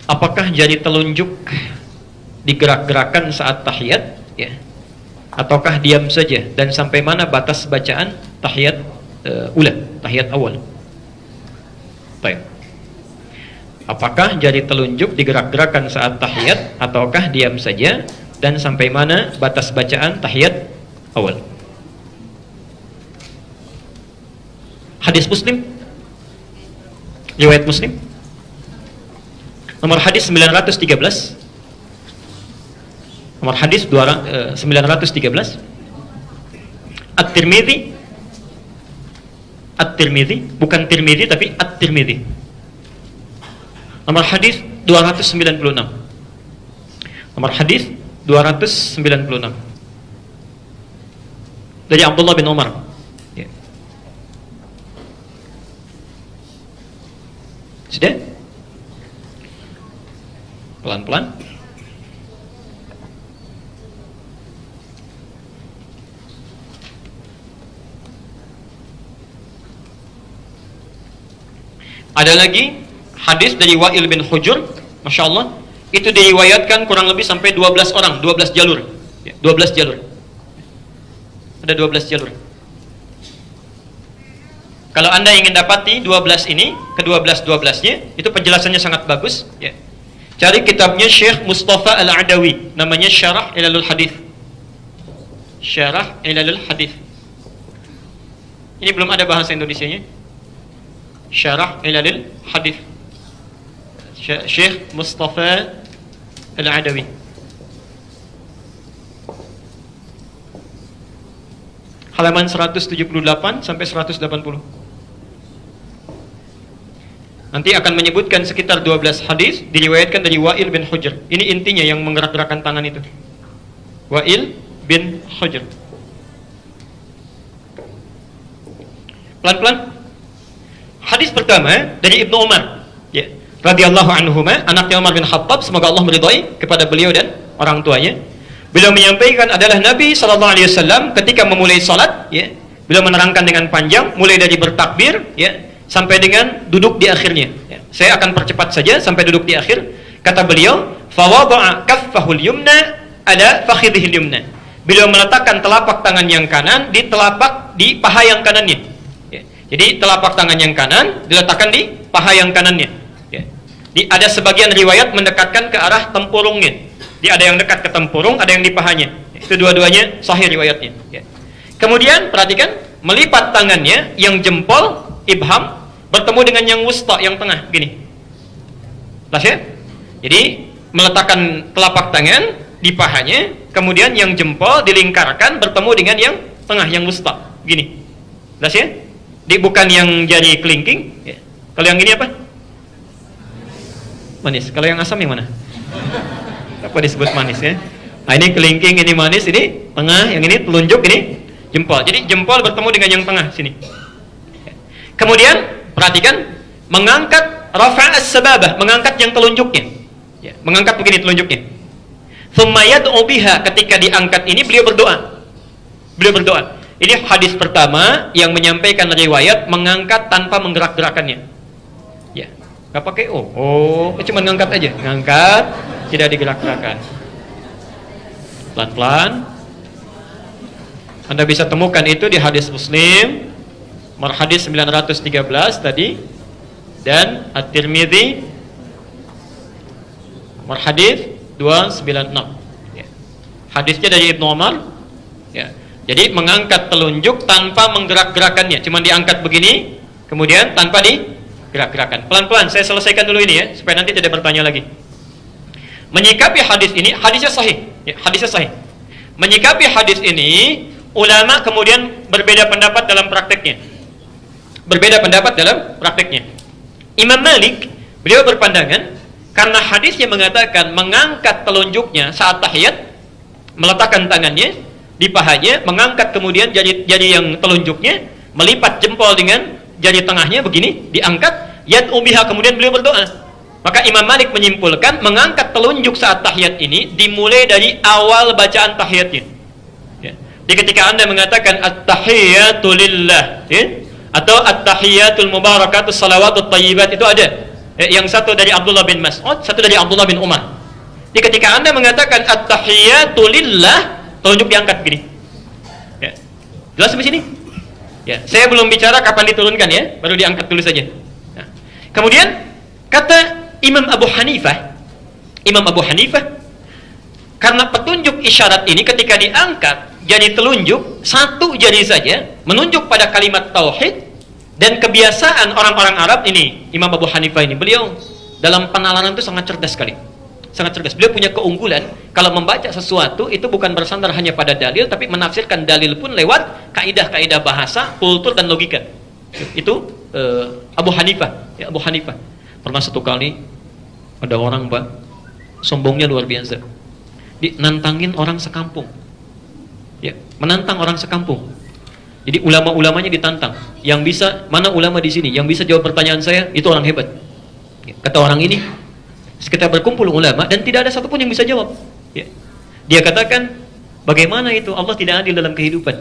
Apakah jari telunjuk digerak-gerakan saat tahiyat, ya, ataukah diam saja, dan sampai mana batas bacaan tahiyat tahiyat awal? Baik. Apakah jari telunjuk digerak-gerakan saat tahiyat ataukah diam saja, dan sampai mana batas bacaan tahiyat awal? Hadis Muslim, riwayat Muslim, nomor hadis 913. Nomor hadis 913. At-Tirmidzi, bukan Tirmidzi tapi At-Tirmidzi. Nomor hadis 296. Nomor hadis 296. Dari Abdullah bin Umar. Ya. Sudah? Pelan-pelan. Ada lagi hadis dari Wa'il bin Hujur, Masya Allah, itu diriwayatkan kurang lebih sampai 12 orang, 12 jalur, 12 jalur. Ada 12 jalur. Kalau Anda ingin dapati 12 ini, ke-12-12-nya, itu penjelasannya sangat bagus, ya. Cari kitabnya Syekh Mustafa Al-Adawi, namanya Syarah Ilalul Hadith. Syarah Ilalul Hadith. Ini belum ada bahasa Indonesianya. Syarah Ilalul Hadith, Syekh Mustafa Al-Adawi. Halaman 178 sampai 180. Nanti akan menyebutkan sekitar 12 hadis diriwayatkan dari Wa'il bin Hujr. Ini intinya yang menggerak-gerakkan tangan itu. Wa'il bin Hujr. Pelan-pelan. Hadis pertama dari Ibnu Umar, ya, radhiyallahu anhuma, anaknya Umar bin Khattab, semoga Allah meridhai kepada beliau dan orang tuanya. Beliau menyampaikan adalah Nabi SAW ketika memulai salat, ya, beliau menerangkan dengan panjang mulai dari bertakbir, ya, sampai dengan duduk di akhirnya, ya. Saya akan percepat saja sampai duduk di akhir. Kata beliau, "Fawada'a kaffahul yumna ala fakhidhil yumna." Beliau meletakkan telapak tangan yang kanan di paha yang kanannya. Ya. Jadi telapak tangan yang kanan diletakkan di paha yang kanannya. Ya. Ada sebagian riwayat mendekatkan ke arah tempurungnya. Jadi ada yang dekat ke tempurung, ada yang di pahanya. Itu dua-duanya sahih riwayatnya. Ya. Kemudian perhatikan, melipat tangannya yang jempol ibham bertemu dengan yang wusta, yang tengah, gini. Jelas ya? Jadi meletakkan telapak tangan di pahanya, kemudian yang jempol dilingkarkan bertemu dengan yang tengah, yang wusta, gini. Jelas ya? Bukan yang jari kelingking. Ya. Kalau yang ini apa? Manis. Kalau yang asam yang mana? Apa disebut manis ya? Nah, ini kelingking, ini manis, ini tengah, yang ini telunjuk, ini jempol. Jadi jempol bertemu dengan yang tengah sini. Kemudian perhatikan, mengangkat rafa' as-sababah, mengangkat yang telunjuknya, ya, mengangkat begini telunjuknya. Tsumma yad'u biha, ketika diangkat ini beliau berdoa. Beliau berdoa. Ini hadis pertama yang menyampaikan riwayat mengangkat tanpa menggerak-gerakannya. Ya, nggak pakai cuma ngangkat aja, ngangkat, tidak digerak-gerakan. Pelan-pelan. Anda bisa temukan itu di hadis Muslim, nomor hadis 913 tadi, dan At-Tirmidzi nomor hadis 296. Ya. Hadisnya dari Ibnu Umar. Ya. Jadi mengangkat telunjuk tanpa menggerak-gerakannya, cuma diangkat begini, kemudian tanpa digerak-gerakan. Pelan-pelan, saya selesaikan dulu ini ya, supaya nanti tidak bertanya lagi. Menyikapi hadis ini, hadisnya sahih. Ya, hadisnya sahih. Menyikapi hadis ini, ulama kemudian berbeda pendapat dalam prakteknya. Berbeda pendapat dalam prakteknya. Imam Malik, beliau berpandangan karena hadisnya mengatakan mengangkat telunjuknya saat tahiyat, meletakkan tangannya di pahanya, mengangkat kemudian jari yang telunjuknya, melipat jempol dengan jari tengahnya begini, diangkat, yad'u biha, kemudian beliau berdoa. Maka Imam Malik menyimpulkan mengangkat telunjuk saat tahiyat ini dimulai dari awal bacaan tahiyatnya. Ya. Jadi ketika Anda mengatakan at-tahiyatu lillah, ya, atau at-tahiyatul mubarakatus salawatut thayyibat, itu ada. Yang satu dari Abdullah bin Mas'ud, satu dari Abdullah bin Umar. Jadi ketika Anda mengatakan at-tahiyatu lillah, telunjuk diangkat begini. Ya. Jelas sampai sini? Ya, saya belum bicara kapan diturunkan ya, baru diangkat dulu saja. Nah. Kemudian kata Imam Abu Hanifah, karena petunjuk isyarat ini ketika diangkat jadi telunjuk satu jari saja, menunjuk pada kalimat tauhid, dan kebiasaan orang-orang Arab ini, Imam Abu Hanifah ini, beliau dalam penalaran itu sangat cerdas sekali. Sangat cerdas. Beliau punya keunggulan kalau membaca sesuatu itu bukan bersandar hanya pada dalil, tapi menafsirkan dalil pun lewat kaidah-kaidah bahasa, kultur dan logika. Itu Abu Hanifah, ya, Abu Hanifah. Pernah satu kali ada orang, Pak, sombongnya luar biasa. Nantangin orang sekampung. Ya, menantang orang sekampung. Jadi ulama-ulamanya ditantang. Yang bisa, mana ulama di sini yang bisa jawab pertanyaan saya, itu orang hebat. Ya, kata orang ini, sekitar berkumpul ulama dan tidak ada satupun yang bisa jawab. Ya. Dia katakan, bagaimana itu Allah tidak adil dalam kehidupan?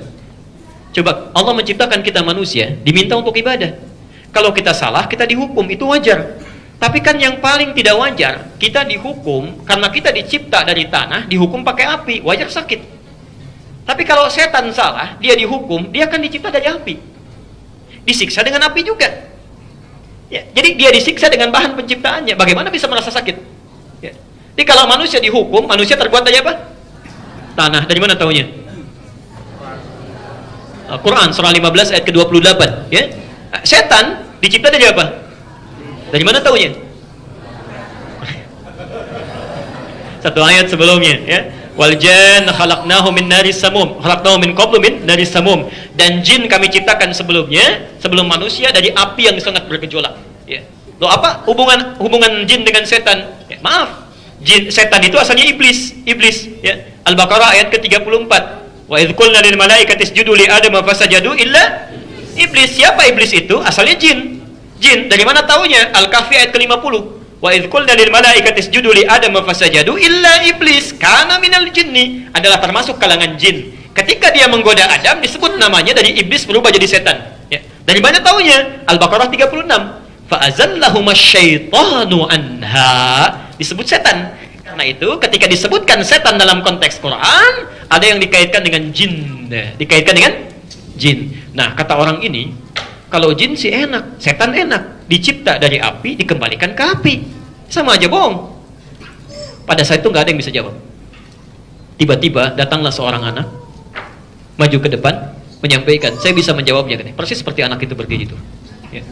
Coba, Allah menciptakan kita manusia, diminta untuk ibadah. Kalau kita salah, kita dihukum, itu wajar. Tapi kan yang paling tidak wajar, kita dihukum karena kita dicipta dari tanah, dihukum pakai api, wajar sakit. Tapi kalau setan salah, dia dihukum, dia akan dicipta dari api, disiksa dengan api juga. Ya, jadi dia disiksa dengan bahan penciptaannya, bagaimana bisa merasa sakit? Ya. Jadi kalau manusia dihukum, manusia terbuat dari apa? Tanah. Dari mana taunya? Al-Quran surah 15 ayat ke-28. Ya. Setan dicipta dari apa? Dari mana taunya? Satu ayat sebelumnya, ya. Wal janna khalaqnahu min naris samum, khalaqnahu min qablu min naris samum. Dan jin kami ciptakan sebelumnya, sebelum manusia, dari api yang sangat bergejolak. Ya. Loh, apa hubungan jin dengan setan? Ya, maaf. Setan itu asalnya iblis, ya. Al-Baqarah ayat ke-34. Wa idz qulna lil malaikati isjudu li adama fasajadu illa iblis. Siapa iblis itu? Asalnya jin. Jin, dari mana taunya? Al-Kahfi ayat ke-50. Wa idz qulna lil malaikati isjudu li adama fasajadu illa iblis kana minal jinni, adalah termasuk kalangan jin. Ketika dia menggoda Adam, disebut namanya dari iblis berubah jadi setan. Ya. Dari mana taunya? Al-Baqarah 36. Fa azallahuma syaitanu anha, disebut setan. Karena itu ketika disebutkan setan dalam konteks Quran, ada yang dikaitkan dengan jin. Dikaitkan dengan jin. Nah, kata orang ini, kalau jin sih enak, setan enak. Dicipta dari api, dikembalikan ke api. Sama aja bohong. Pada saat itu nggak ada yang bisa jawab. Tiba-tiba datanglah seorang anak, maju ke depan, menyampaikan, saya bisa menjawabnya. Persis seperti anak itu berdiri itu. Ya.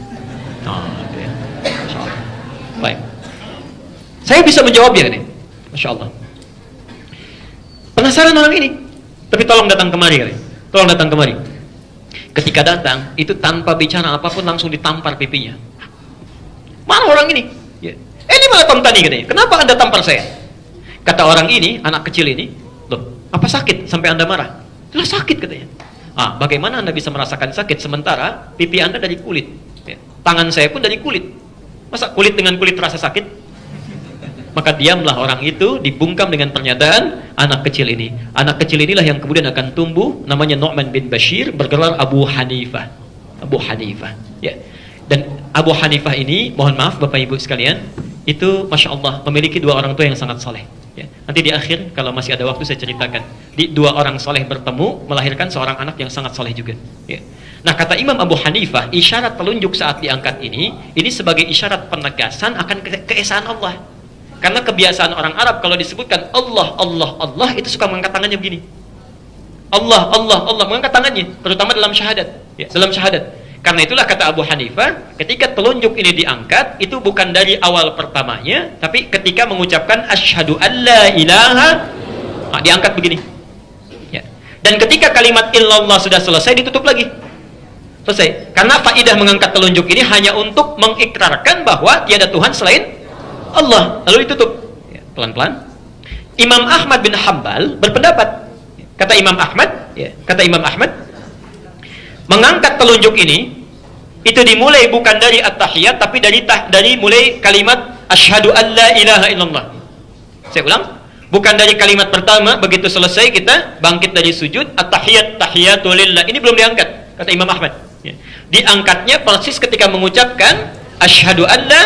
Nah, itu ya. Masya Allah. Baik. Saya bisa menjawabnya. Masya Allah. Penasaran orang ini. Tapi tolong datang kemari. Tolong datang kemari. Ketika datang, itu tanpa bicara apapun langsung ditampar pipinya. Mana orang ini? Ya. Ini malah kontani katanya. Kenapa Anda tampar saya? Kata orang ini, anak kecil ini, loh, apa sakit sampai Anda marah? Jelas sakit katanya. Bagaimana Anda bisa merasakan sakit sementara pipi Anda dari kulit? Ya. Tangan saya pun dari kulit. Masa kulit dengan kulit terasa sakit? Maka diamlah orang itu, dibungkam dengan pernyataan anak kecil ini. Anak kecil inilah yang kemudian akan tumbuh, namanya Nu'man bin Bashir, bergelar Abu Hanifah. Abu Hanifah. Ya. Dan Abu Hanifah ini, mohon maaf Bapak Ibu sekalian, itu Masya Allah memiliki dua orang tua yang sangat soleh. Ya. Nanti di akhir, kalau masih ada waktu saya ceritakan. Di dua orang soleh bertemu, melahirkan seorang anak yang sangat soleh juga. Ya. Nah, kata Imam Abu Hanifah, isyarat telunjuk saat diangkat ini sebagai isyarat penegasan akan keesaan Allah. Karena kebiasaan orang Arab kalau disebutkan Allah, Allah, Allah, itu suka mengangkat tangannya begini. Allah, Allah, Allah, mengangkat tangannya, terutama dalam syahadat. Ya, dalam syahadat. Karena itulah kata Abu Hanifah, ketika telunjuk ini diangkat, itu bukan dari awal pertamanya, tapi ketika mengucapkan asyhadu an la ilaha, diangkat begini. Ya. Dan ketika kalimat illallah sudah selesai, ditutup lagi. Selesai. Karena faidah mengangkat telunjuk ini hanya untuk mengikrarkan bahwa tiada Tuhan selain Allah, lalu ditutup. Ya, pelan-pelan. Imam Ahmad bin Hanbal berpendapat, kata Imam Ahmad, mengangkat telunjuk ini itu dimulai bukan dari at-tahiyat, tapi dari mulai kalimat asyhadu an la ilaha illallah. Saya ulang, bukan dari kalimat pertama begitu selesai kita bangkit dari sujud at-tahiyat tahiyatu lillah. Ini belum diangkat kata Imam Ahmad. Ya. Diangkatnya persis ketika mengucapkan asyhadu an la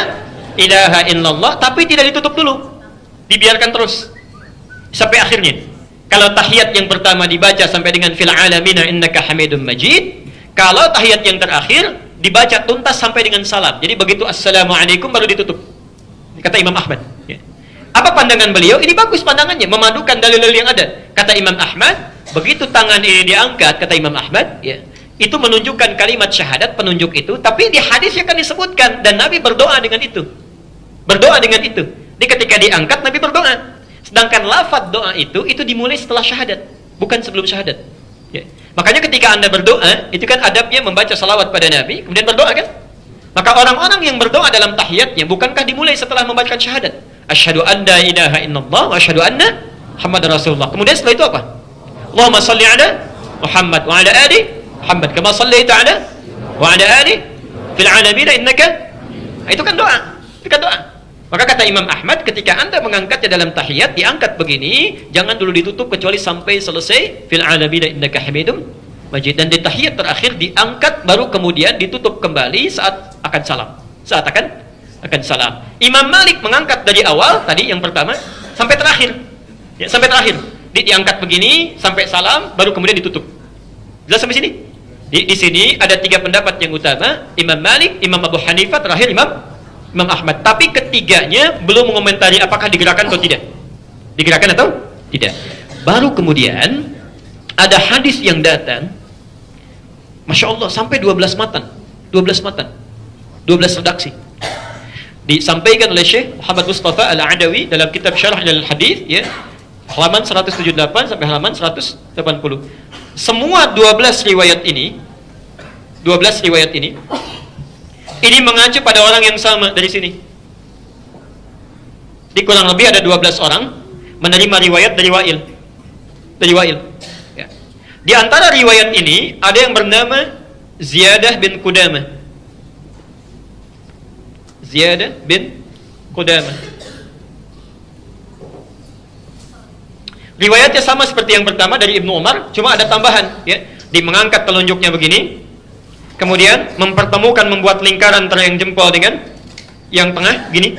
ilaha illallah, tapi tidak ditutup dulu. Dibiarkan terus sampai akhirnya. Kalau tahiyat yang pertama dibaca sampai dengan fil alamina innaka hamidum majid, kalau tahiyat yang terakhir dibaca tuntas sampai dengan salam. Jadi begitu assalamualaikum baru ditutup. Kata Imam Ahmad. Ya. Apa pandangan beliau? Ini bagus pandangannya, memadukan dalil-dalil yang ada. Kata Imam Ahmad, begitu tangan ini diangkat, kata Imam Ahmad, ya, itu menunjukkan kalimat syahadat, penunjuk itu, tapi di hadis akan disebutkan dan Nabi berdoa dengan itu. Berdoa dengan itu. Jadi ketika diangkat Nabi berdoa. Sedangkan lafaz doa itu dimulai setelah syahadat, bukan sebelum syahadat. Ya. Makanya ketika Anda berdoa, itu kan adabnya membaca salawat pada Nabi, kemudian berdoa kan? Maka orang-orang yang berdoa dalam tahiyatnya, bukankah dimulai setelah membacakan syahadat? Asyhadu an la ilaha illallah wa asyhadu anna Muhammadar Rasulullah. Kemudian setelah itu apa? Allahumma shalli ala Muhammad wa ala ali Muhammad kama shallaita ala wa ala ali fil alamin innaka. Itu kan doa. Itu kan doa. Maka kata Imam Ahmad, ketika Anda mengangkatnya dalam tahiyat, diangkat begini, jangan dulu ditutup kecuali sampai selesai fil alamin innaka hamidum majid, dan di tahiyat terakhir diangkat baru kemudian ditutup kembali saat akan salam. Saat akan salam. Imam Malik mengangkat dari awal tadi yang pertama sampai terakhir. Ya, sampai terakhir. Diangkat begini sampai salam baru kemudian ditutup. Jelas sampai sini? Di sini ada 3 pendapat yang utama, Imam Malik, Imam Abu Hanifah, terakhir Imam Ahmad. Tapi ketiganya belum mengomentari apakah digerakkan atau tidak. Digerakkan atau tidak. Baru kemudian ada hadis yang datang, Masya Allah, sampai 12 matan. 12 matan. 12 redaksi. Disampaikan oleh Syekh Muhammad Mustafa Al-Adawi dalam kitab Syarah Al-Hadis, ya, halaman 178 sampai halaman 180. Semua 12 riwayat ini mengacu pada orang yang sama dari sini. Di kurang lebih ada 12 orang menerima riwayat dari Wa'il. Ya. Di antara riwayat ini ada yang bernama Ziyadah bin Qudamah. Ziyadah bin Qudamah. Riwayatnya sama seperti yang pertama dari Ibnu Umar, cuma ada tambahan, ya. Di mengangkat telunjuknya begini, kemudian mempertemukan, membuat lingkaran antara yang jempol dengan yang tengah gini.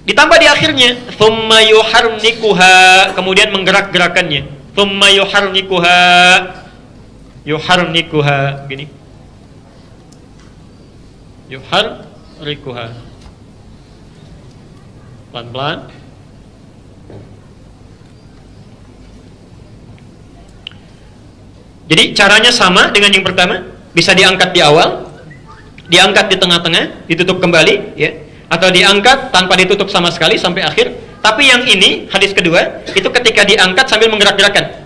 Ditambah di akhirnya, thumma yuharnikuha, kemudian menggerak-gerakannya. Thumma yuharnikuha gini. Yuharnikuha. Pelan-pelan. Jadi caranya sama dengan yang pertama, bisa diangkat di awal, diangkat di tengah-tengah, ditutup kembali, ya, atau diangkat tanpa ditutup sama sekali sampai akhir. Tapi yang ini, hadis kedua, itu ketika diangkat sambil menggerak-gerakkan.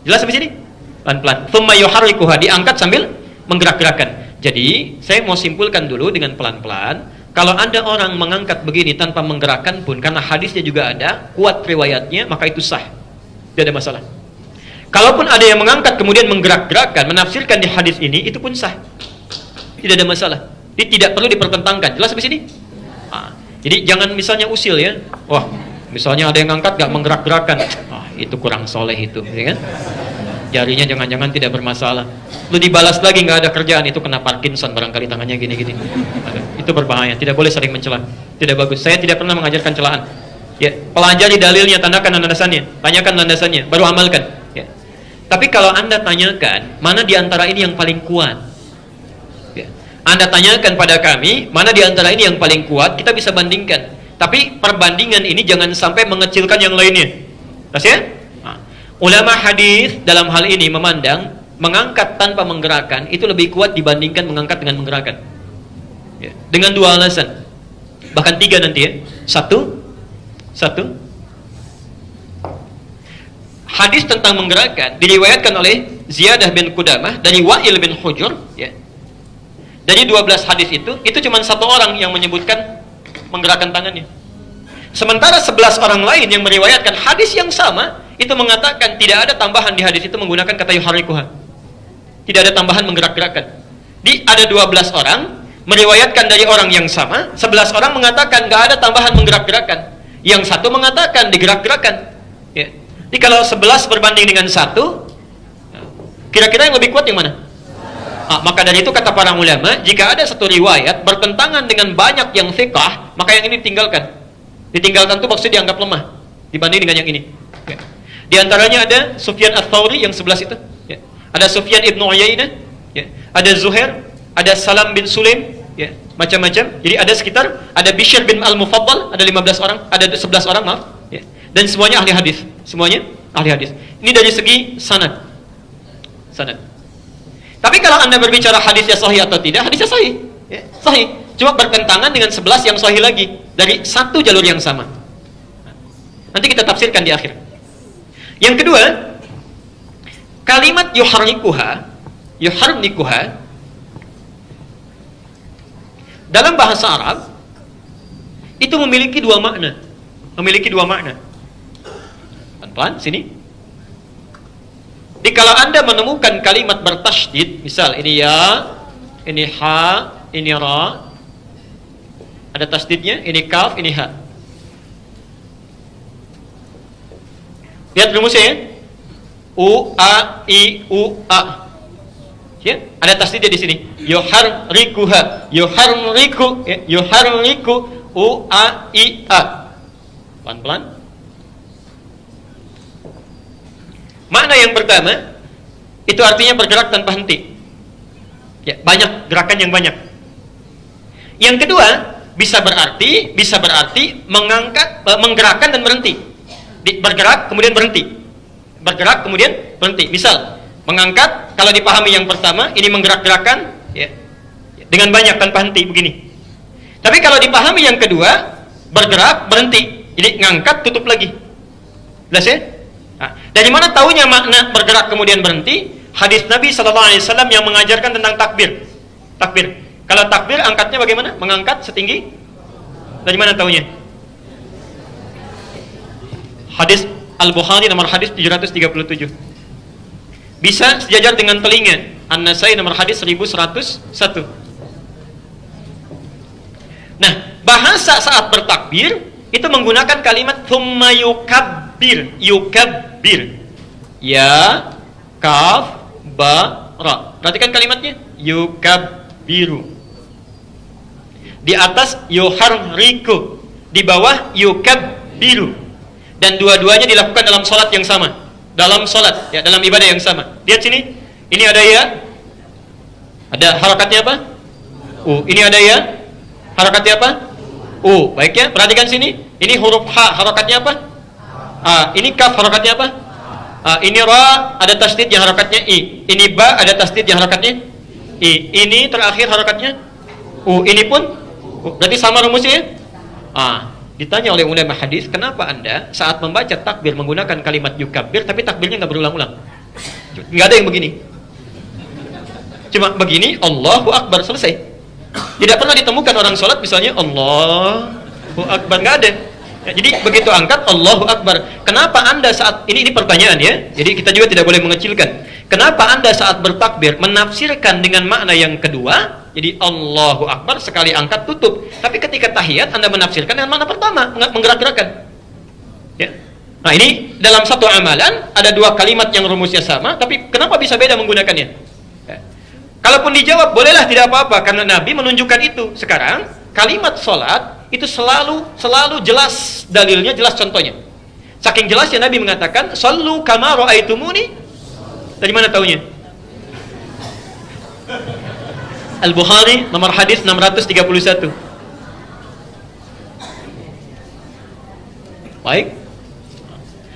Jelas sampai sini? Pelan-pelan. Tsumma yuharrikuha, diangkat sambil menggerak-gerakkan. Jadi, saya mau simpulkan dulu dengan pelan-pelan. Kalau ada orang mengangkat begini tanpa menggerakkan pun, karena hadisnya juga ada, kuat riwayatnya, maka itu sah. Tidak ada masalah. Kalaupun ada yang mengangkat kemudian menggerak-gerakkan, menafsirkan di hadis ini, itu pun sah. Tidak ada masalah. Ini tidak perlu dipertentangkan. Jelas sampai sini? Nah, jadi jangan misalnya usil, ya. Wah, misalnya ada yang angkat gak menggerak-gerakkan. Itu kurang soleh itu, ya kan? Jarinya jangan-jangan tidak bermasalah. Lu dibalas lagi gak ada kerjaan, itu kena Parkinson barangkali tangannya gini-gini. Itu berbahaya. Tidak boleh sering mencela. Tidak bagus. Saya tidak pernah mengajarkan celaan. Ya, pelajari dalilnya, tandakan landasannya, tanyakan landasannya, baru amalkan. Ya. Tapi kalau Anda tanyakan, mana di antara ini yang paling kuat? Ya. Anda tanyakan pada kami, mana di antara ini yang paling kuat, kita bisa bandingkan. Tapi perbandingan ini jangan sampai mengecilkan yang lainnya. Tas ya? Nah, ulama hadis dalam hal ini memandang mengangkat tanpa menggerakkan itu lebih kuat dibandingkan mengangkat dengan menggerakkan. Ya. Dengan 2 alasan. Bahkan 3 nanti ya. Satu. Hadis tentang menggerakkan diriwayatkan oleh Ziyadah bin Qudamah dari Wa'il bin Hujur, ya. Dari 12 hadis itu cuma 1 orang yang menyebutkan menggerakkan tangannya. Sementara 11 orang lain yang meriwayatkan hadis yang sama itu mengatakan tidak ada tambahan di hadis itu menggunakan kata yuharrikuha. Tidak ada tambahan menggerak-gerakkan. Ada 12 orang, meriwayatkan dari orang yang sama, 11 orang mengatakan nggak ada tambahan menggerak-gerakan. Yang satu mengatakan digerak-gerakan. Ya. Jadi kalau 11 berbanding dengan 1, kira-kira yang lebih kuat yang mana? Maka dari itu kata para ulama, jika ada satu riwayat bertentangan dengan banyak yang thiqah, maka yang ini ditinggalkan. Ditinggalkan itu maksudnya dianggap lemah dibanding dengan yang ini. Ya. Di antaranya ada Sufyan Ats-Tsauri yang 11 itu. Ya. Ada Sufyan Ibnu Uyainah, ya. Ada Zuhair, ada Salam bin Sulaim, ya, macam-macam. Jadi ada sekitar, ada Bishr bin Al-Mufaddal, ada 15 orang, ada 11 orang, maaf, ya. Dan semuanya ahli hadis. Semuanya ahli hadis. Ini dari segi sanad. Sanad. Tapi kalau Anda berbicara hadisnya sahih atau tidak, hadisnya sahih, ya, sahih. Cuma bertentangan dengan 11 yang sahih lagi dari satu jalur yang sama. Nanti kita tafsirkan di akhir. Yang kedua, kalimat yuharrikuha dalam bahasa Arab itu memiliki dua makna. Pelan-pelan sini. Jadi kalau Anda menemukan kalimat bertasydid, misal ini ya, ini ha, ini ra, ada tasydidnya, ini kaf, ini ha. Lihat rumusnya ya. U a i u a. Ya, ada tasdidnya di sini. Yuharrikuha, yuharriku, ya, yuharriku, u a i a. Pelan-pelan. Makna yang pertama itu artinya bergerak tanpa henti. Ya, banyak gerakan yang banyak. Yang kedua, bisa berarti mengangkat, menggerakkan dan berhenti. Bergerak kemudian berhenti. Bergerak kemudian berhenti. Misal mengangkat, kalau dipahami yang pertama, ini menggerak-gerakan, ya, dengan banyak tanpa henti begini. Tapi kalau dipahami yang kedua, bergerak berhenti, jadi ngangkat tutup lagi. Jelas ya? Nah, dari mana taunya makna bergerak kemudian berhenti? Hadis Nabi SAW yang mengajarkan tentang takbir. Takbir. Kalau takbir angkatnya bagaimana? Mengangkat setinggi. Dari mana taunya? Hadis Al-Bukhari nomor hadis 737. Bisa sejajar dengan telinga. An-Nasai nomor hadis 1101. Nah, bahasa saat bertakbir itu menggunakan kalimat thumma yukabbir. Yukabbir. Ya, kaf, ba, ra. Perhatikan kalimatnya. Yukabbiru. Di atas yuharriku. Di bawah yukabbiru. Dan dua-duanya dilakukan dalam sholat yang sama. Dalam sholat, ya, dalam ibadah yang sama. Lihat sini, ini ada ya, ada harakatnya apa? Ini ada ya, harakatnya apa? Baik ya, perhatikan sini, ini huruf H, harakatnya apa? Ini kaf, harakatnya apa? Ini ra, ada tasdid yang harakatnya I. Ini ba, ada tasdid yang harakatnya I. Ini terakhir harakatnya ini pun berarti sama rumusnya ya? Ditanya oleh ulama hadis, kenapa Anda saat membaca takbir menggunakan kalimat yukabbir tapi takbirnya nggak berulang-ulang? Nggak ada yang begini. Cuma begini, Allahu Akbar, selesai. Tidak pernah ditemukan orang sholat misalnya Allahu Akbar, nggak ada. Ya, jadi begitu angkat Allahu Akbar. Kenapa Anda saat ini pertanyaan ya? Jadi kita juga tidak boleh mengecilkan. Kenapa Anda saat bertakbir menafsirkan dengan makna yang kedua? Jadi Allahu Akbar sekali angkat tutup. Tapi ketika tahiyat Anda menafsirkan dengan makna pertama, menggerak-gerakan. Ya. Nah, ini dalam satu amalan ada dua kalimat yang rumusnya sama, tapi kenapa bisa beda menggunakannya? Ya. Kalaupun dijawab, bolehlah, tidak apa-apa karena Nabi menunjukkan itu. Sekarang kalimat sholat itu selalu jelas dalilnya, jelas contohnya. Saking jelasnya Nabi mengatakan, "Shallu kama ra'aitumuni." Dari mana taunya? Al-Bukhari nomor hadis 631. Baik.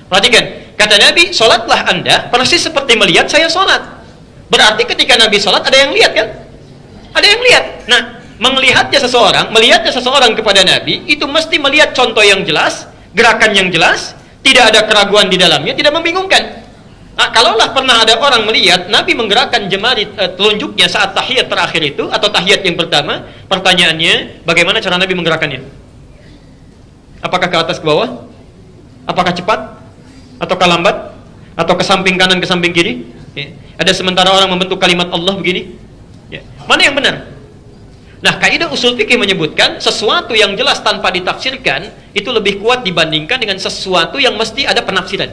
Perhatikan, kata Nabi, "Salatlah Anda persis seperti melihat saya salat." Berarti ketika Nabi salat ada yang lihat kan? Ada yang lihat. Nah, melihatnya seseorang kepada Nabi itu mesti melihat contoh yang jelas, gerakan yang jelas, tidak ada keraguan di dalamnya, tidak membingungkan. Nah, kalaulah pernah ada orang melihat Nabi menggerakkan jemari telunjuknya saat tahiyat terakhir itu atau tahiyat yang pertama, pertanyaannya, bagaimana cara Nabi menggerakkannya? Apakah ke atas ke bawah? Apakah cepat? Ataukah lambat? Atau ke samping kanan ke samping kiri? Ya. Ada sementara orang membentuk kalimat Allah begini. Ya. Mana yang benar? Nah, kaidah usul fikih menyebutkan sesuatu yang jelas tanpa ditafsirkan itu lebih kuat dibandingkan dengan sesuatu yang mesti ada penafsiran.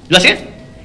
Jelas ya?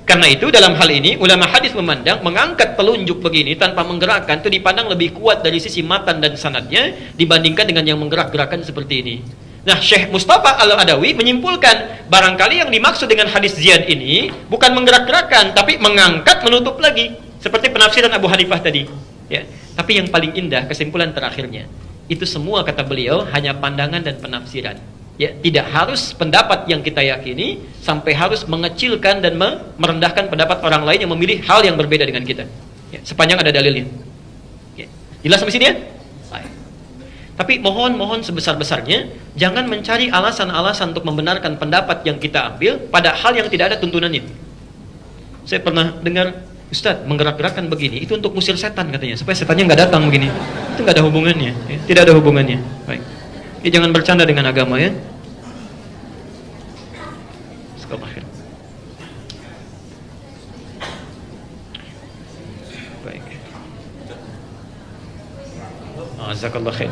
Karena itu dalam hal ini ulama hadis memandang mengangkat telunjuk begini tanpa menggerakkan itu dipandang lebih kuat dari sisi matan dan sanadnya dibandingkan dengan yang menggerak-gerakan seperti ini. Nah, Syekh Mustafa Al-Adawi menyimpulkan barangkali yang dimaksud dengan hadis Ziyad ini bukan menggerak-gerakan tapi mengangkat menutup lagi seperti penafsiran Abu Hanifah tadi. Ya. Tapi yang paling indah kesimpulan terakhirnya itu semua kata beliau hanya pandangan dan penafsiran. Ya, tidak harus pendapat yang kita yakini sampai harus mengecilkan dan merendahkan pendapat orang lain yang memilih hal yang berbeda dengan kita. Ya, sepanjang ada dalilnya. Ya. Jelas sampai sini ya? Baik. Tapi mohon sebesar-besarnya jangan mencari alasan-alasan untuk membenarkan pendapat yang kita ambil pada hal yang tidak ada tuntunannya. Saya pernah dengar, Ustadz, menggerak-gerakkan begini itu untuk musir setan katanya, supaya setannya nggak datang begini. Itu nggak ada hubungannya, ya. Tidak ada hubungannya. Baik. Ya, jangan bercanda dengan agama ya. Sekalian. Baik. Jazakallah khair.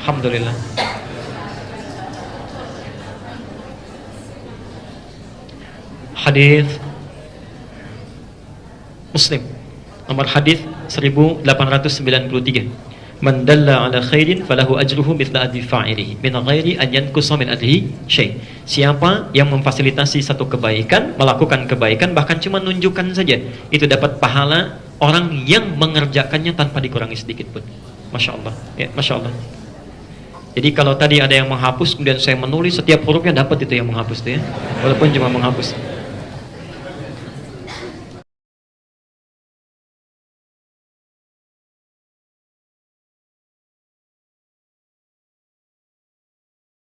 Alhamdulillah. Hadis Muslim nomor hadis 1893. Man dalla ala khairin falahu ajruhu mithla ajri fa'ilihi min ghairi an yanqusa min ajrihi syai'. Siapa yang memfasilitasi satu kebaikan, melakukan kebaikan bahkan cuma nunjukkan saja, itu dapat pahala orang yang mengerjakannya tanpa dikurangi sedikit pun. Masya Allah, ya, Masya Allah. Jadi kalau tadi ada yang menghapus kemudian saya menulis setiap hurufnya, dapat itu yang menghapus itu ya, walaupun cuma menghapus.